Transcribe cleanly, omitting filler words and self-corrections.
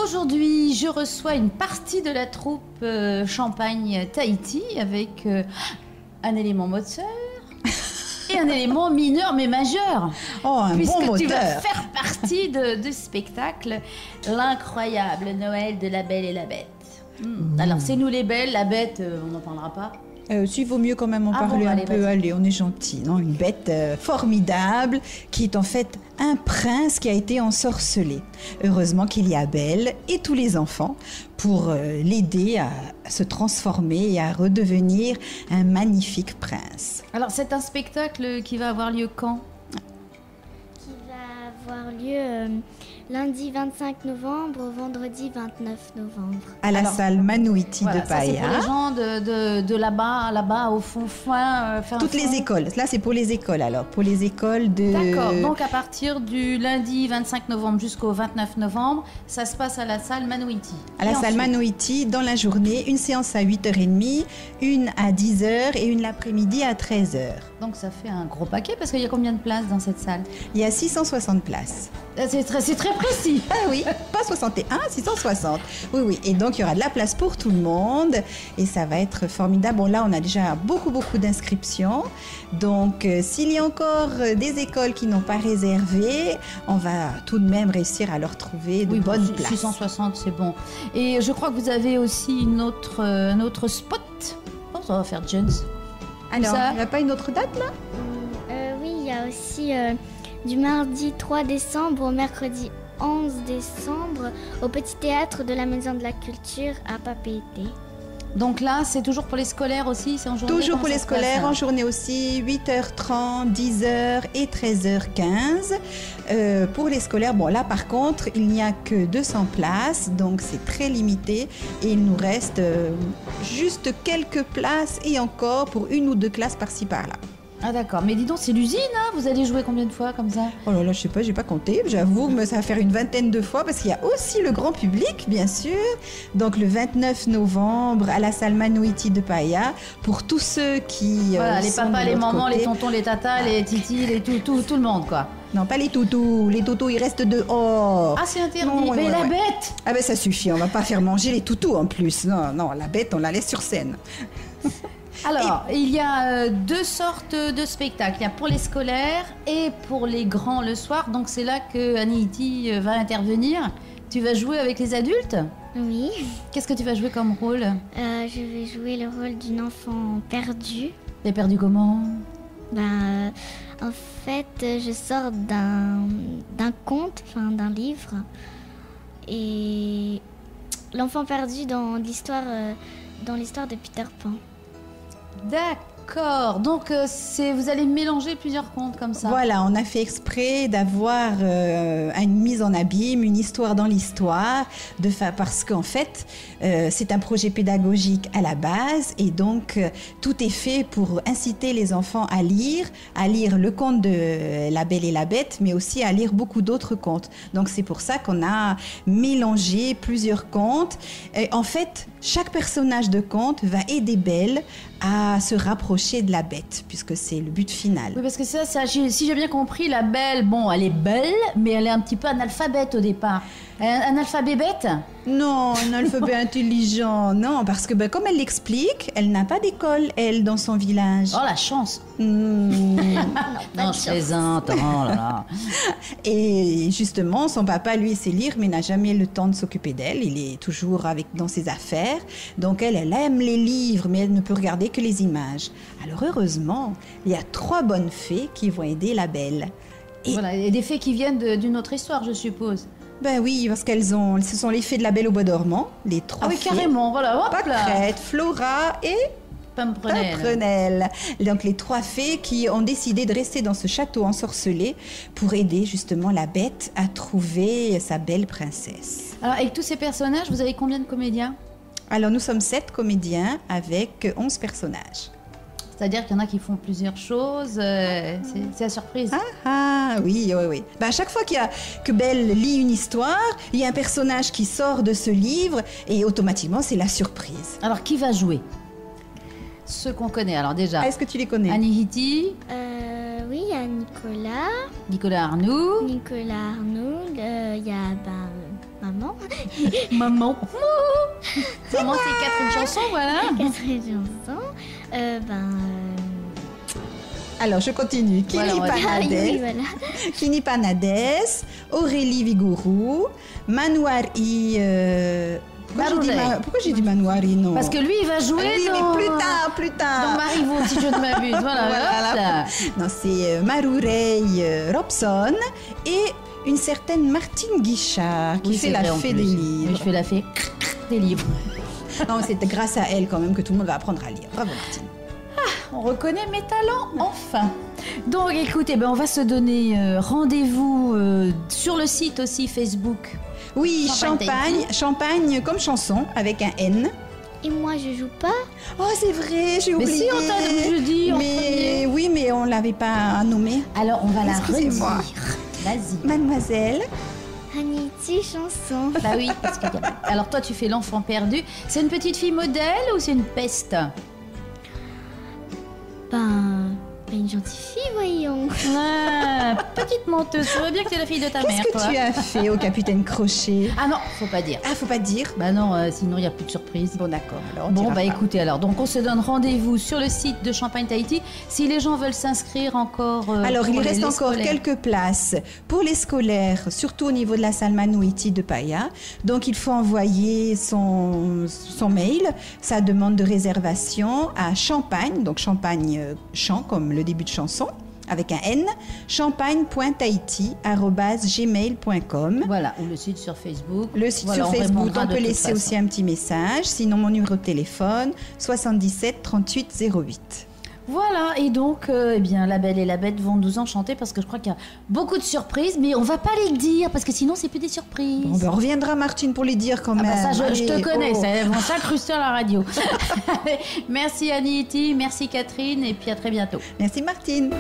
aujourd'hui, je reçois une partie de la troupe Champagne-Tahiti avec un élément moteur et un élément mineur mais majeur. Oh, un puisque bon moteur. Tu vas faire partie de spectacle L'incroyable Noël de la Belle et la Bête. Alors, c'est nous les belles, la bête, on n'en parlera pas. S'il vaut mieux quand même en parler bon, un allez, peu. Allez, on est gentil, non? Une bête formidable qui est en fait un prince qui a été ensorcelé. Heureusement qu'il y a Belle et tous les enfants pour l'aider à se transformer et à redevenir un magnifique prince. Alors, c'est un spectacle qui va avoir lieu quand? Qui va avoir lieu lundi 25 novembre au vendredi 29 novembre. À la salle Manouiti Voilà, de ça, c'est pour Paia. les gens de là-bas, au fond. Toutes les écoles. Là, c'est pour les écoles alors. Pour les écoles de... D'accord. Donc, à partir du lundi 25 novembre jusqu'au 29 novembre, ça se passe à la salle Manouiti. À la salle Manouiti, dans la journée, une séance à 8h30, une à 10h et une l'après-midi à 13h. Donc, ça fait un gros paquet parce qu'il y a combien de places dans cette salle? Il y a 660 places. C'est très précis. Ah oui, pas 61, 660. Oui, oui. Et donc, il y aura de la place pour tout le monde et ça va être formidable. Bon, là, on a déjà beaucoup d'inscriptions. Donc, s'il y a encore des écoles qui n'ont pas réservé, on va tout de même réussir à leur trouver de bonnes places. 660, c'est bon. Et je crois que vous avez aussi un autre spot. Oh, ça va faire Jones. Alors, il n'y a pas une autre date, là? Oui, il y a aussi du mardi 3 décembre au mercredi 11 décembre au Petit Théâtre de la Maison de la Culture à Papeete. Donc là, c'est toujours pour les scolaires aussi, c'est en journée? Toujours pour les scolaires, en journée aussi, 8h30, 10h et 13h15. Pour les scolaires, bon là par contre, il n'y a que 200 places, donc c'est très limité. Et il nous reste juste quelques places et encore pour une ou deux classes par-ci par-là. Ah d'accord, mais dis donc, c'est l'usine, hein? Vous allez jouer combien de fois comme ça? Oh là là, je sais pas, j'ai pas compté. J'avoue, mais ça va faire une vingtaine de fois parce qu'il y a aussi le grand public, bien sûr. Donc le 29 novembre à la salle Manouiti de Paia pour tous ceux qui voilà, les sont papas, de les l'autre mamans, côté. les tontons, les tatas, les titis, tout le monde quoi. Non, pas les toutous. Les toutous, ils restent dehors. Ah, c'est interdit. Non, mais ouais, la ouais. bête! Ah ben ça suffit, on va pas faire manger les toutous en plus. Non, non, la bête, on la laisse sur scène. Alors, il y a deux sortes de spectacles. Il y a pour les scolaires et pour les grands le soir. Donc c'est là que Anihiti va intervenir. Tu vas jouer avec les adultes? Oui. Qu'est-ce que tu vas jouer comme rôle? Je vais jouer le rôle d'une enfant perdue. T'es perdu comment? En fait, je sors d'un conte, enfin d'un livre. Et l'enfant perdu dans l'histoire de Peter Pan. D'accord. Donc vous allez mélanger plusieurs contes comme ça. Voilà, on a fait exprès d'avoir une mise en abîme, une histoire dans l'histoire, parce qu'en fait, c'est un projet pédagogique à la base et donc tout est fait pour inciter les enfants à lire le conte de La Belle et la Bête, mais aussi à lire beaucoup d'autres contes. Donc c'est pour ça qu'on a mélangé plusieurs contes. Et en fait, chaque personnage de conte va aider Belle à se rapprocher de la bête, puisque c'est le but final. Oui, parce que ça, si j'ai bien compris, la Belle, bon, elle est belle, mais elle est un petit peu analphabète au départ. Un alphabet bête? Non, un alphabet intelligent, non, parce que comme elle l'explique, elle n'a pas d'école, elle, dans son village. Oh, la chance! Non, je plaisante, oh là là. Et justement, son papa, lui, sait lire, mais n'a jamais le temps de s'occuper d'elle. Il est toujours dans ses affaires. Donc, elle aime les livres, mais elle ne peut regarder que les images. Alors, heureusement, il y a 3 bonnes fées qui vont aider la Belle. Voilà, et des fées qui viennent d'une autre histoire, je suppose. Ben oui, parce ce sont les fées de la Belle au bois dormant, les 3 Ah oui, fées. carrément, voilà, hop là. Pâquerette, Flora et Pimprenelle. Donc les 3 fées qui ont décidé de rester dans ce château ensorcelé pour aider justement la bête à trouver sa belle princesse. Alors avec tous ces personnages, vous avez combien de comédiens? Alors nous sommes 7 comédiens avec 11 personnages. C'est-à-dire qu'il y en a qui font plusieurs choses, c'est la surprise. Oui. À chaque fois que Belle lit une histoire, il y a un personnage qui sort de ce livre et automatiquement c'est la surprise. Alors qui va jouer? Ceux qu'on connaît, alors déjà. Est-ce que tu les connais? Anihiti. Oui, il y a Nicolas. Nicolas Arnoux. Il y a ma maman. Maman. Maman, c'est Catherine Chanson, voilà. Catherine Chanson. Alors, je continue. Voilà, on va dire. Oui, voilà. Kini Panades, Aurélie Vigourou, Manouari. Pourquoi j'ai dit Manouari, non? Parce que lui, il va jouer oui, dans... mais plus tard. Dans Marivaux, si je ne m'abuse. Voilà, hop là. Non, c'est Marourey Robson et une certaine Martine Guichard qui Oui, fait c'est la vrai, en fée plus. des Oui, livres. je fais la fée des livres. Non, c'est grâce à elle quand même que tout le monde va apprendre à lire. Bravo Martine. On reconnaît mes talents, enfin. Donc, écoutez, on va se donner rendez-vous sur le site aussi Facebook. Oui, Champagne Champagne comme chanson avec un N. Et moi, je joue pas. Oh, c'est vrai, j'ai Mais oublié. si, on t'a dit en Mais premier. oui, mais on l'avait pas nommé. Alors, on va la Excusez-moi. redire. Vas-y. Mademoiselle. Aniti Chanson. Bah oui, parce qu'il y a... Alors, toi, tu fais l'enfant perdu. C'est une petite fille modèle ou c'est une peste? Une gentille fille, voyons. Ah, petite menteuse. Je vois bien que tu es la fille de ta mère, Qu'est-ce que toi. tu as fait au capitaine Crochet? Ah non, faut pas dire. Ah, faut pas dire. Bah non, sinon il n'y a plus de surprise. Bon, d'accord. Alors, on Bon, dira bah pas. écoutez, alors, donc on se donne rendez-vous sur le site de Champagne Tahiti. Si les gens veulent s'inscrire encore. Alors, pour il les reste encore scolaires. quelques places pour les scolaires, surtout au niveau de la salle Manouiti de Paya. Donc, il faut envoyer son mail, sa demande de réservation à Champagne, donc Champagne chant comme le début de chanson, avec un N, champagne.tahiti@gmail.com. Voilà, ou le site sur Facebook. Le site Voilà, sur on Facebook, répondra on de peut toute laisser façon. aussi un petit message. Sinon, mon numéro de téléphone, 77 38 08. Voilà, et donc, eh bien, la Belle et la Bête vont nous enchanter parce que je crois qu'il y a beaucoup de surprises, mais on va pas les dire parce que sinon, c'est plus des surprises. Bon, ben, on reviendra, Martine, pour les dire quand Ah même. bah ça, je te Allez, connais, oh. ça, elles vont s'incruster à la radio. Merci Annie, merci Catherine, et puis à très bientôt. Merci, Martine.